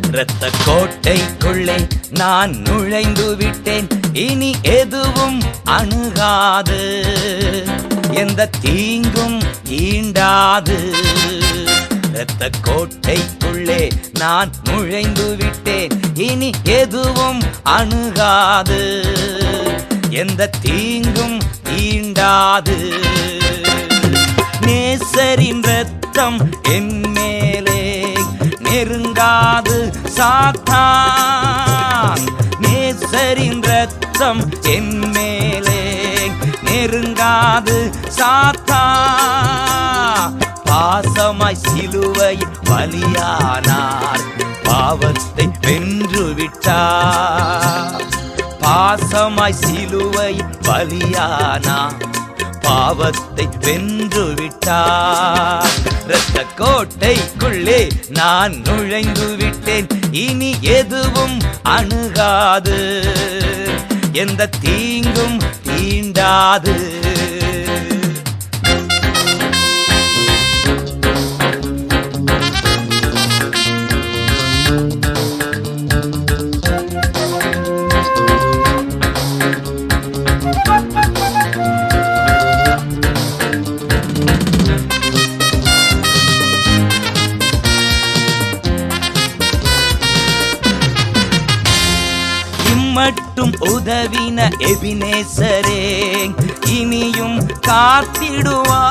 இரத்த கோட்டைக்குள்ளே நான் நுழைந்து விட்டேன், இனி எதுவும் அணுகாது, எந்த தீங்கும் ஈண்டாது. இரத்த கோட்டைக்குள்ளே நான் நுழைந்து விட்டேன், இனி எதுவும் அணுகாது, எந்த தீங்கும் ஈண்டாது. நேசரின் இரத்தம் என் மேலே நெருங்காது சாத்தான், நேசரின் இரத்தம் என் மேலே நெருங்காது சாத்தான். பாசமாய் சிலுவையில் பலியானார், பாவத்தை வென்று விட்டார். பாசமாய் சிலுவையில் பலியானார், பாவத்தை வென்று விட்டார். இரத்த கோட்டைக்குள்ளே நான் நுழைந்து விட்டேன், இனி எதுவும் அணுகாது, எந்த தீங்கும் தீண்டாது. மட்டும் உதவின எபினேசரே இனியும் காத்திடுவா.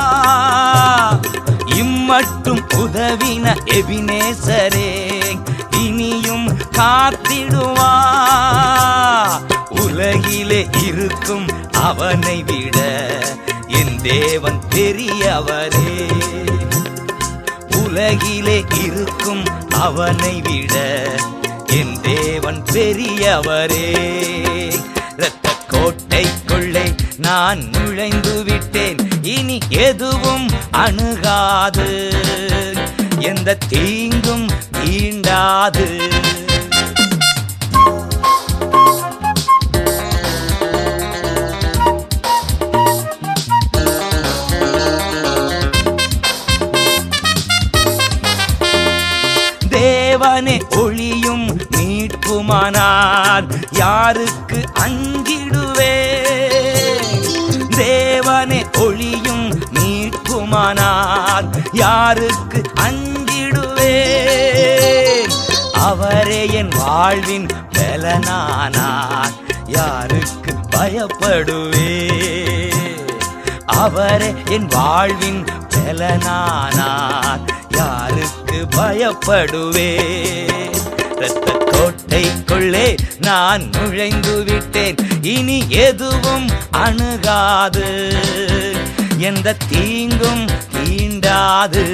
இம்மட்டும் உதவின எபினேசரே இனியும் காத்திடுவா. உலகிலே இருக்கும் அவனை விட என் தேவன் பெரியவரே. உலகிலே இருக்கும் அவனை விட என் தேவன் பெரியவரே. இரத்த கோட்டைக்குள்ளே நான் நுழைந்து விட்டேன், இனி எதுவும் அணுகாது, எந்த தீங்கும் தீண்டாது. தேவனே ஒளியும் மீட்புமானார், யாருக்கு அஞ்சிடுவே. தேவனே ஒளியும் மீட்புமானார், யாருக்கு அஞ்சிடுவே. அவரே என் வாழ்வின் பலனானார், யாருக்கு பயப்படுவே. அவரே என் வாழ்வின் பலனானார், யாருக்கு பயப்படுவே. இரத்த கோட்டைக்குள்ளே நான் நுழைந்து விட்டேன், இனி எதுவும் அணுகாது, எந்த தீங்கும் தீண்டாது.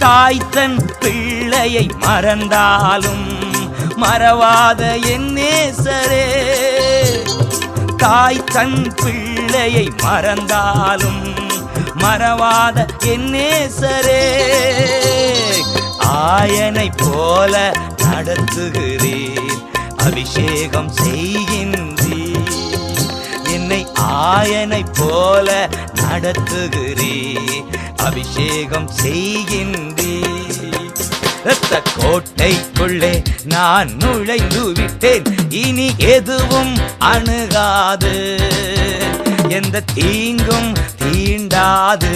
தாய் தன் பிள்ளையை மறந்தாலும் மறவாத என் நேசரே. தாய் தன் பிள்ளையை மறந்தாலும் மறவாத என் நேசரே. ஆயனை போல நடத்துகிறீர், அபிஷேகம் செய்கின்றீர். என்னை ஆயனை போல நடத்துகிறீர், அபிஷேகம் செய்கின்றீர். இரத்த கோட்டைக்குள்ளே நான் நுழைந்து விட்டேன், இனி எதுவும் அணுகாது, எந்த தீங்கும் தீண்டாது.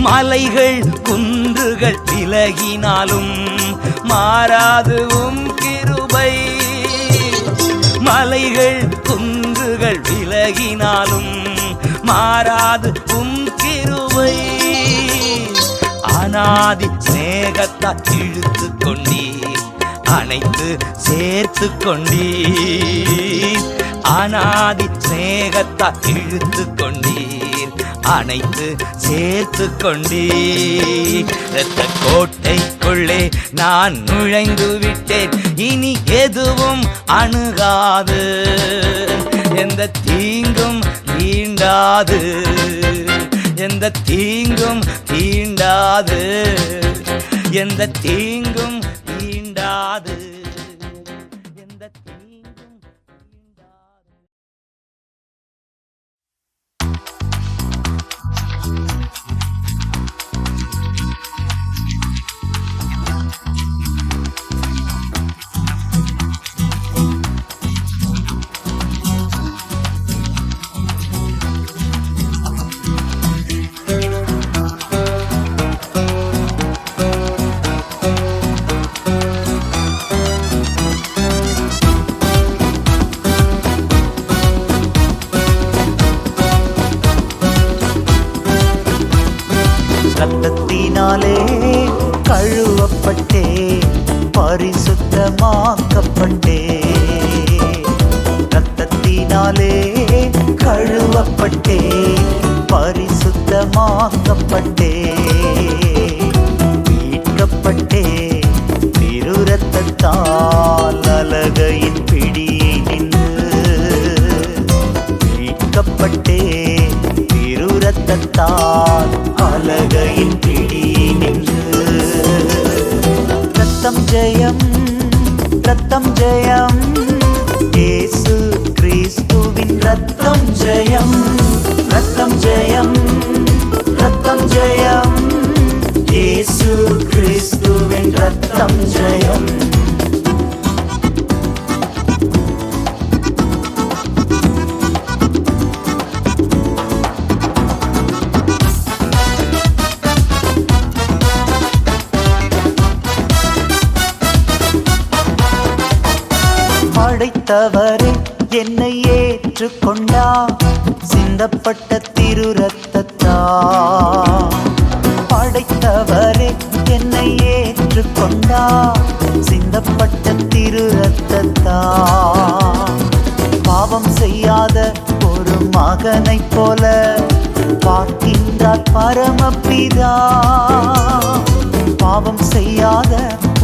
மலைகள் குன்றுகள் விலகினாலும் மாறாது உம் கிருபை. மலைகள் குன்றுகள் விலகினாலும் மாறாது உம் கிருபை. அநாதி சிநேகத்தால் இழுத்து கொண்டீர், அனைத்து சேர்த்து கொண்டீர். அநாதி சிநேகத்தால் இழுத்து கொண்டீர், அணைத்து சேர்த்து கொண்டே. இரத்த கோட்டைக்குள்ளே நான் நுழைந்து விட்டேன், இனி எதுவும் அணுகாது, எந்த தீங்கும் தீண்டாது, எந்த தீங்கும் தீண்டாது, எந்த தீங்கும் தீண்டாது, எந்த தீங்கும் தீண்டாது. ரத்தத்தினாலே கழுவப்பட்டே, பரிசுத்தமாக்கப்பட்டே. ரத்தத்தினாலே கழுவப்பட்டே, பரிசுத்தமாக்கப்பட்டே. மீட்கப்பட்டே திரு ரத்தத்தால் அலகையின் பிடியை நின்று. மீட்கப்பட்டே திரு ரத்தத்தால் அலகையின் பிடியை நின்று. ரத்தம் ஜெயம், ரத்தம் ஜெயம், இயேசு கிறிஸ்துவின் ரத்தம் ஜெயம். ரத்தம் ஜெயம், ரத்தம் ஜெயம், இயேசு கிறிஸ்துவின் ரத்தம் ஜெயம். படைத்தவரே என்னை ஏற்றுக்கொண்டா, சிந்தப்பட்ட திரு ரத்தத்தா. படைத்தவரே என்னை ஏற்றுக்கொண்டா, சிந்தப்பட்ட திரு ரத்தத்தா. பாவம் செய்யாத ஒரு மகனைப் போல பார்க்கின்றார் பரமபிதா. பாவம் செய்யாத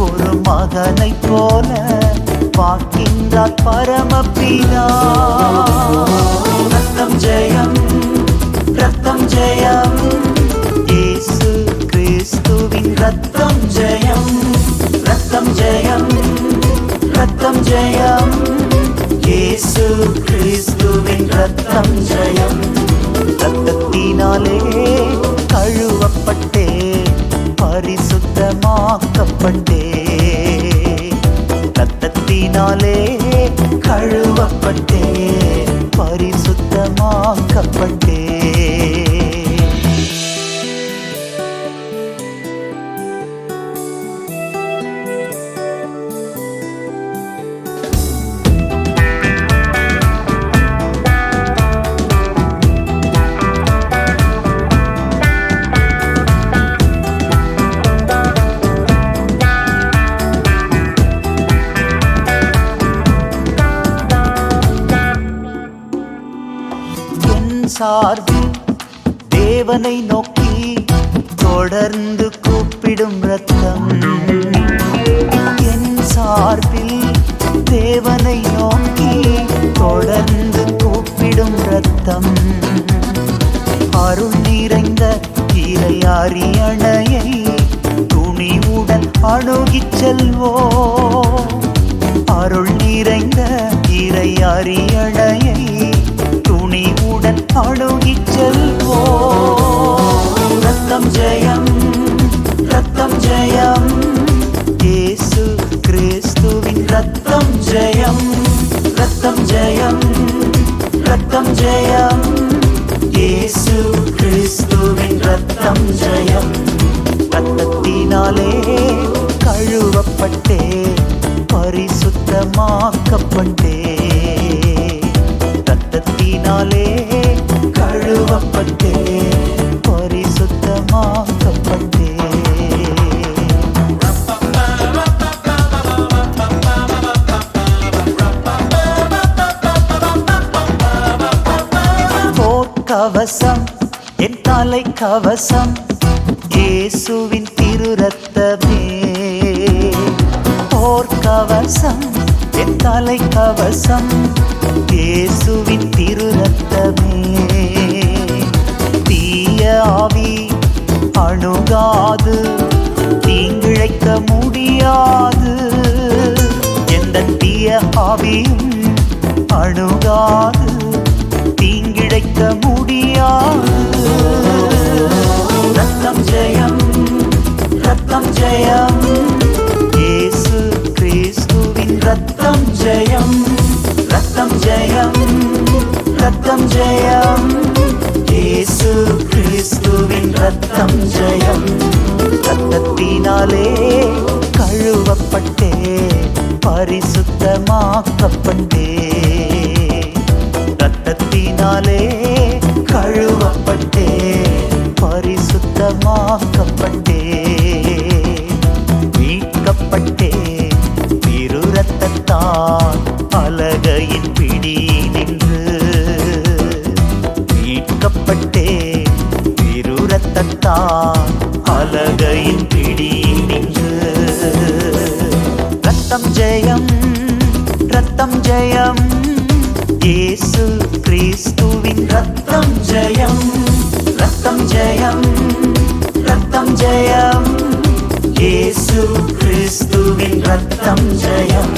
ஒரு மகனைப் போல பார்க்கின்றார் பரமபிதா. ரத்தம் ஜெயம், ரத்தம் ஜெயம், இயேசு கிறிஸ்துவின் ரத்தம் ஜெயம். ரத்தம் ஜெயம், ரத்தம் ஜெயம், இயேசு கிறிஸ்துவின் ரத்தம் ஜெயம். ரத்தத்தினாலே கழுவப்பட்டே, பரிசுத்தமாக்கப்பட்டே. ரத்தத்தினாலே கழுவப்பட்டே, பரிசுத்தமாக்கப்பட்டே. சார்பில் தேவனை நோக்கி தொடர்ந்து கூப்பிடும் ரத்தம். என் சார்பில் தேவனை நோக்கி தொடர்ந்து கூப்பிடும் ரத்தம். அருள் நிறைந்த இறை அரியணையை துணிவுடன் அணுகிச் செல்வோம். அருள் நிறைந்த இறை அரியணையை துணிவுடன் அணுகிச் செல்வோம். ரத்தம் ஜெயம், ரத்தம் ஜெயம், இயேசு கிறிஸ்துவின் ரத்தம் ஜெயம். ரத்தம் ஜெயம், ரத்தம் ஜெயம், இயேசு கிறிஸ்துவின் ரத்தம் ஜெயம். ரத்தத்தினாலே கழுவப்பட்டே, பரிசுத்தமாக்கப்பட்டே. ரத்தத்தினாலே கழுவப்பட்டே, பரிசுத்தமாக்கப்பட்டே. போர்க்கவசம் என் கவசம் இயேசுவின் திரு ரத்தமே. போர்க்கவசம் என் தலை கவசம் இயேசுவின் திரு ரத்தமே. தீய ஆவி அணுகாது, தீங்கிழைக்க முடியாது. எந்த தீய ஆவியும் அணுகாது, தீங்கிழைக்க முடியாது. ரத்தம் ஜெயம், ரத்தம் ஜெயம், இயேசு கிறிஸ்துவின் ரத்தம் ஜெயம். ரத்தம் ஜெயம், ரத்தம் ஜெயம், இயேசு கிறிஸ்துவின் ரத்தம் ஜெயம். ரத்தத்தினாலே கழுவப்பட்டே, பரிசுத்தமாக்கப்பட்டே. ரத்தத்தினாலே கழுவப்பட்டே, பரிசுத்தமாக்கப்பட்டே. மீட்கப்பட்டே திரு ரத்தத்தால் பலகையின் பிடி நின்று. மீட்கப்பட்டே திரு ரத்தத்தால் பலகையின் பிடி நின்று. ரத்தம் ஜெயம், ரத்தம் ஜெயம், இயேசு கிறிஸ்துவின் ரத்தம் ஜெயம். ரத்தம் ஜெயம், ரத்தம் ஜெயம், இயேசு கிறிஸ்துவின் ரத்தம் ஜெயம்.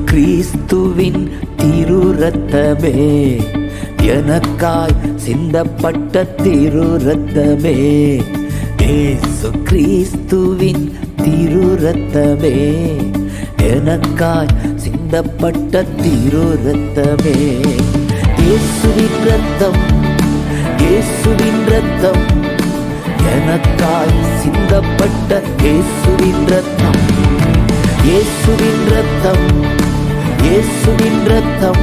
கிறிஸ்துவின் திரு ரத்தமே, எனக்காய் சிந்தப்பட்ட திரு ரத்தமே. இயேசு கிறிஸ்துவின் திரு ரத்தமே, எனக்காய் சிந்தப்பட்ட திரு ரத்தமே. இயேசுவின் ரத்தம், இயேசுவின் ரத்தம், எனக்காய் சிந்தப்பட்ட இயேசுவின் ரத்தம். இயேசுவின் ரத்தம், இயேசுவின் ரத்தம்,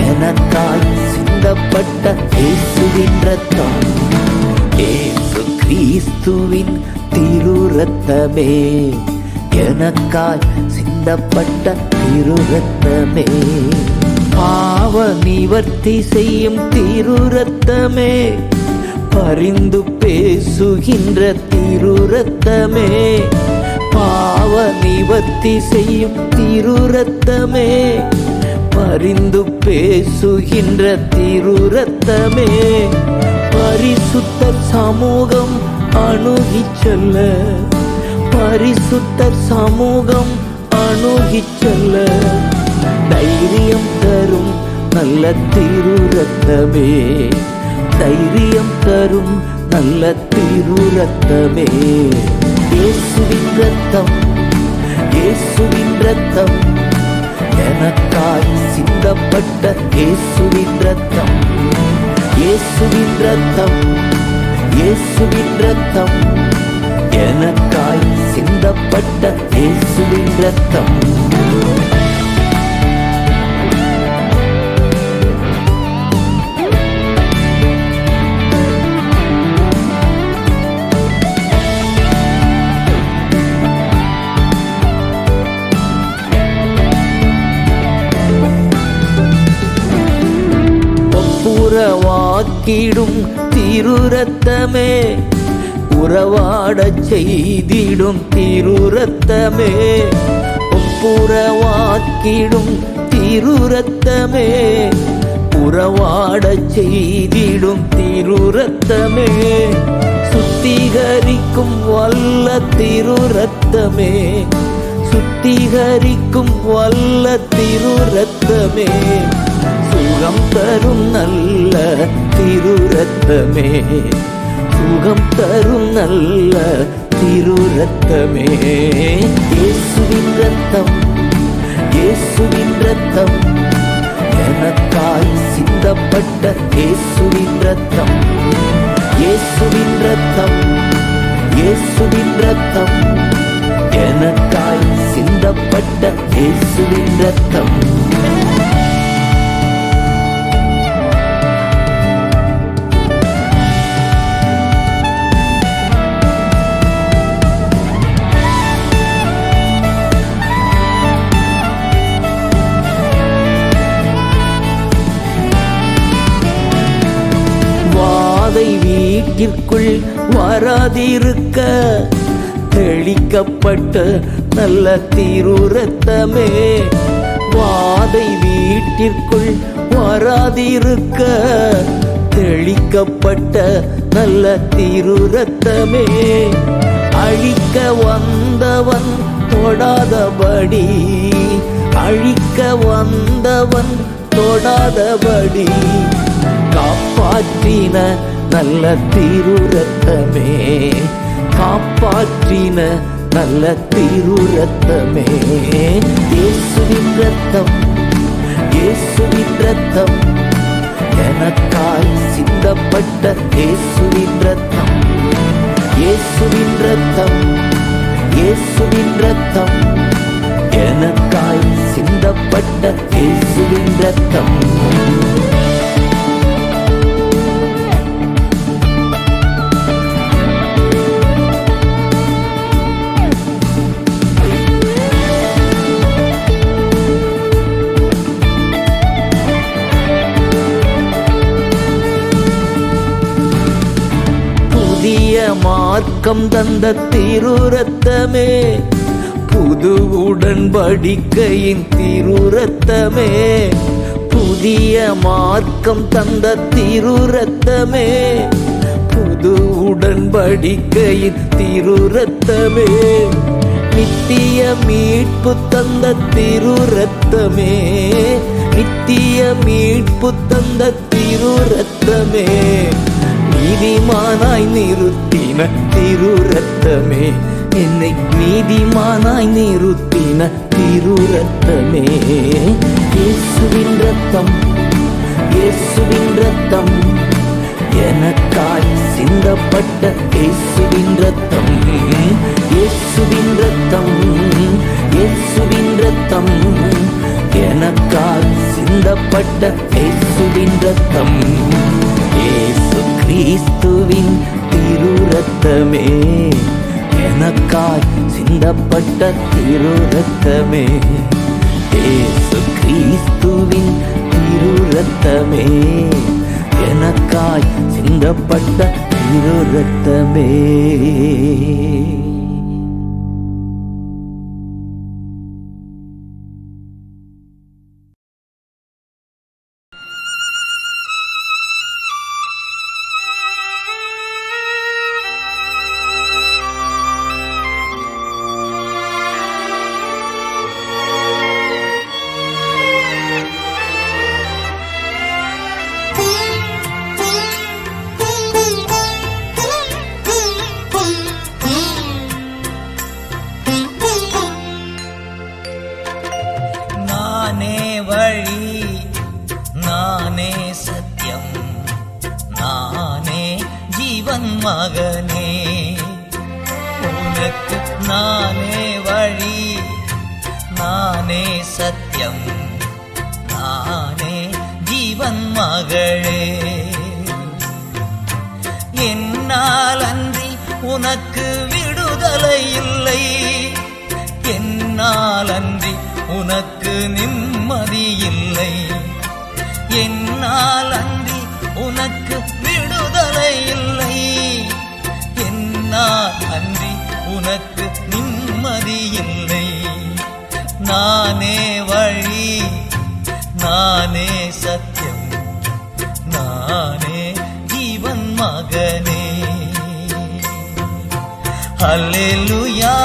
எனக்காய் சிந்தப்பட்ட இயேசுவின் ரத்தம். இயேசு கிறிஸ்துவின் திரு ரத்தமே, எனக்காய் சிந்தப்பட்ட திரு ரத்தமே. பாவ நிவர்த்தி செய்யும் திரு ரத்தமே, பரிந்து பேசுகின்ற திரு ரத்தமே. பாவ நிவர்த்தி செய்யும் திரு ரத்தமே, பரிந்து பேசுகின்ற திரு ரத்தமே. பரிசுத்த சமூகம் அணுகிச் செல்ல, பரிசுத்த சமூகம் அணுகிச் செல்ல, தைரியம் தரும் நல்ல திரு ரத்தமே. தைரியம் தரும் நல்ல திரு ரத்தமே. இயேசுவின் ரத்தம், இயேசுவின் ரத்தம், எனக்காய் சிந்தப்பட்ட இயேசுவின் ரத்தம். இயேசுவின் ரத்தம், இயேசுவின் ரத்தம், எனக்காய் சிந்தப்பட்ட இயேசுவின் ரத்தம். உறவாக்கிடும் திரு ரத்தமே, உறவாடச் செய்திடும் திரு ரத்தமே. ஒப்புரவாக்கிடும் திரு ரத்தமே, உறவாடச் செய்திடும் திரு ரத்தமே. சுத்திகரிக்கும் வல்ல திரு ரத்தமே, சுத்திகரிக்கும் வல்ல திரு ரத்தமே, சுகம் தரும் நல்ல திரு ரத்தமே, சுகம் தரும் நல்ல திரு ரத்தமே. இயேசுவின் ரத்தம், இயேசுவின் ரத்தம், எனக்காய் சிந்தப்பட்ட இயேசுவின் ரத்தம், இயேசுவின் ரத்தம், இயேசுவின் ரத்தம், எனக்காய் சிந்தப்பட்ட இயேசுவின் ரத்தம். வீட்டிற்குள் வராதிருக்க தெளிக்கப்பட்ட நல்ல திரு ரத்தமே, வாதை வீட்டிற்குள் வராதிருக்க தெளிக்கப்பட்ட நல்ல திரு ரத்தமே. அழிக்க வந்தவன் தொடாதபடி, அழிக்க வந்தவன் தொடாதபடி காப்பாற்றின நல்ல திரு ரத்தமே, காப்பாற்றின நல்ல திரு ரத்தமே. இயேசுவின் ரத்தம், இயேசுவின் ரத்தம், எனக்காய் சிந்தப்பட்ட இயேசுவின் ரத்தம், இயேசுவின் ரத்தம், இயேசுவின் ரத்தம், எனக்காய் சிந்தப்பட்ட இயேசுவின் ரத்தம். மார்க்கம் தந்த திரு ரத்தமே, புது உடன்படிக்கையின் திரு ரத்தமே, புதிய மார்க்கம் தந்த திரு ரத்தமே, புது உடன்படிக்கையின் திரு ரத்தமே, நித்திய மீட்பு தந்த திரு ரத்தமே, நித்திய மீட்பு தந்த திரு ரத்தமே, நீதிமானாய் நிறுத்தின திரு ரத்தமே, என்னை நீதிமானாய் நிறுத்தின திரு ரத்தமே. இயேசுவின் ரத்தம், இயேசுவின் ரத்தம், எனக்காய் சிந்தப்பட்ட இயேசுவின் ரத்தம், இயேசுவின் ரத்தம், இயேசுவின் ரத்தம், எனக்காய் சிந்தப்பட்ட இயேசுவின் ரத்தம். இயேசு கிறிஸ்துவின் திரு ரத்தமே, எனக்காய் சிந்தப்பட்ட திரு ரத்தமே, இயேசு கிறிஸ்துவின் திரு ரத்தமே, எனக்காய் சிந்தப்பட்ட திரு ரத்தமே. மகனே, உனக்கு நானே வழி, நானே சத்தியம், நானே ஜீவன் மகளே. என்னால் அன்றி உனக்கு விடுதலை இல்லை, என்னால் அன்றி உனக்கு நிம்மதி இல்லை, என்னால் அன்றி உனக்கு விடுதலை இல்லை, என்னால் அன்றி உனக்கு நிம்மதி இல்லை. நானே வழி, நானே சத்தியம், நானே ஜீவன் மகனே. அல்லேலூயா,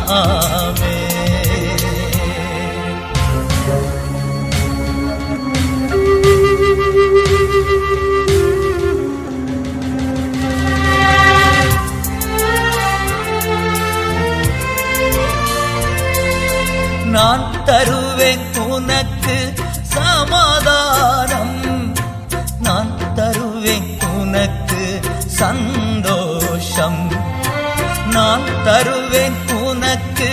நான் தருவேன் உனக்கு சமாதானம், நான் தருவேன் உனக்கு சந்தோஷம், நான் தருவேன் உனக்கு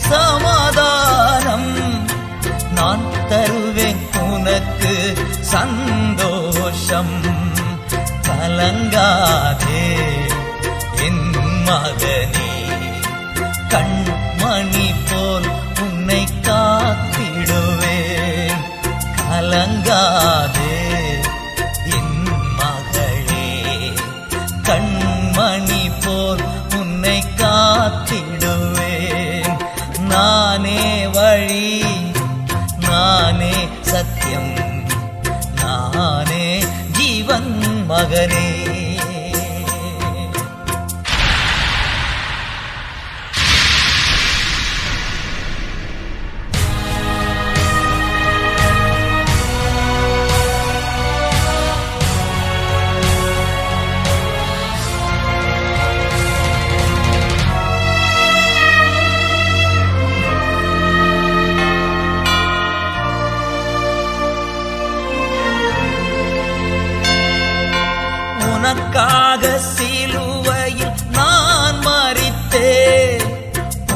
சமாதானம், நான் தருவேன் உனக்கு சந்தோஷம். கலங்காதே என் மகனே, கண்மணி போல் உன்னை காத்திடுவேன். கலங்காதே என் மகளே, கண்மணி போல் உன்னை காத்திடுவேன். நானே வழி, நானே சத்தியம், நானே ஜீவன் மகனே. உனக்காக சிலுவையில் நான் மரித்தேன்,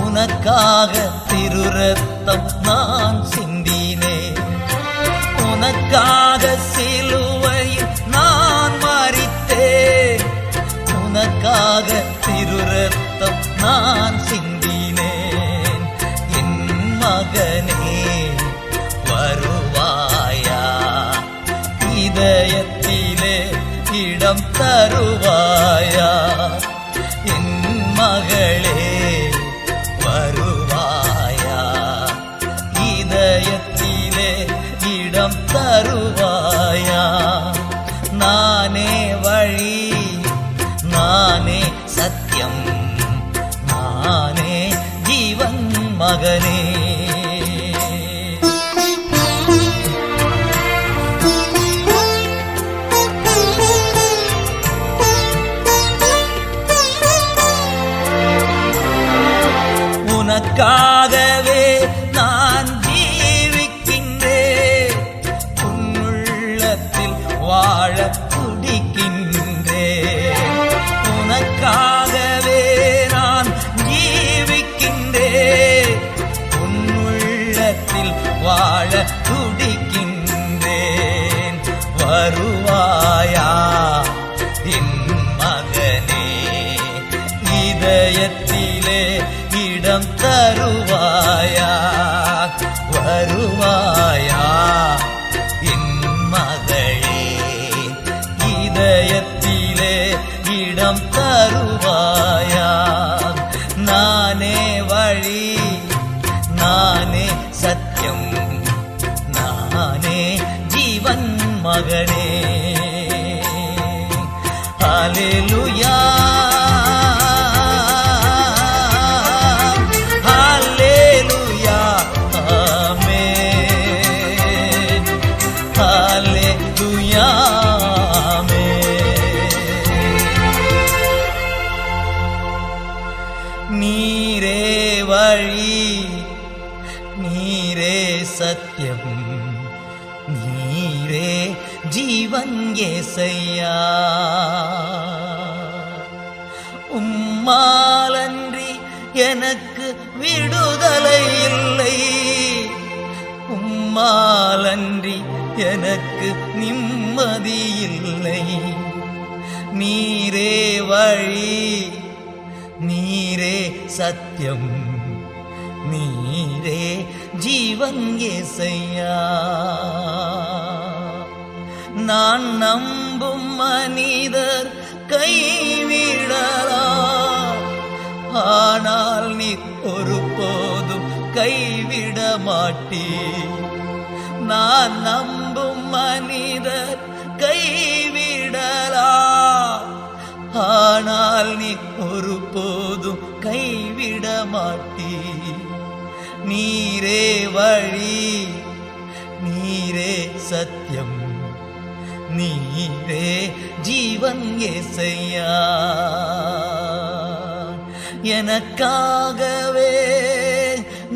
உனக்காக திருரத்தம் நான் சிந்தினேன். உனக்காக சிலுவையில் நான் மரித்தேன், உனக்காக திருரத்தம் நான் சிந்தினேன். என் மகனே வருவாயா, இதயத்திலே இடம் தருவாயா. என் மகளே வருவாயா, இதயத்திலே இடம் தருவாயா. நானே வழி, நானே சத்தியம், நானே ஜீவன் மகனே. உனக்காகவே நான் ஜீவிக்கின்றேன், உன்னுள்ளத்தில் வாழ துடிக்கின்றேன். உனக்காகவே நான் ஜீவிக்கின்றேன், உன்னுள்ளத்தில் வாழ துடிக்கின்றேன். வருவாயா என் மகனே, இதயத்திலே இடம் தருவாயா. வருவாயா என் மகளே, இதயத்திலே இடம் தருவாயா. நானே வழி, நானே சத்தியம், நானே ஜீவன் மகனே. ஹல்லேலூயா, நீரே வழி, நீரே சத்தியம், நீரே ஜீவன் యేసయ్యా. உம்மாலன்றி எனக்கு விடுதலை இல்லை, உம்மாலன்றி எனக்கு நிம்மதி இல்லை. நீரே வழி, நீரே சத்தியம், நீரே ஜீவன் యేసయ్యா. நான் நம்பும் மனிதர் கைவிடலாம், ஆனால் நீ ஒருபோதும் கைவிட மாட்டீர். நான் நம்பும் மனிதர் கைவிடலாம், ஆனால் நீ ஒருபோதும் கைவிட மாட்டீர். நீரே வழி, நீரே சத்தியம், நீரே ஜீவன் ஏசையா. எனக்காகவே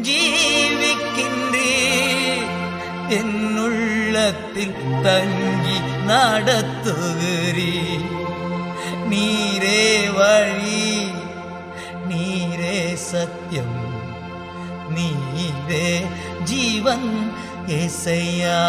ஜீவிக்கின்றீர், என்னுள்ளத்தில் தங்கி நடத்துகிறீர். நீரே வழி, நீரே சத்தியம், நீரே ஜீவன் ஏசையா.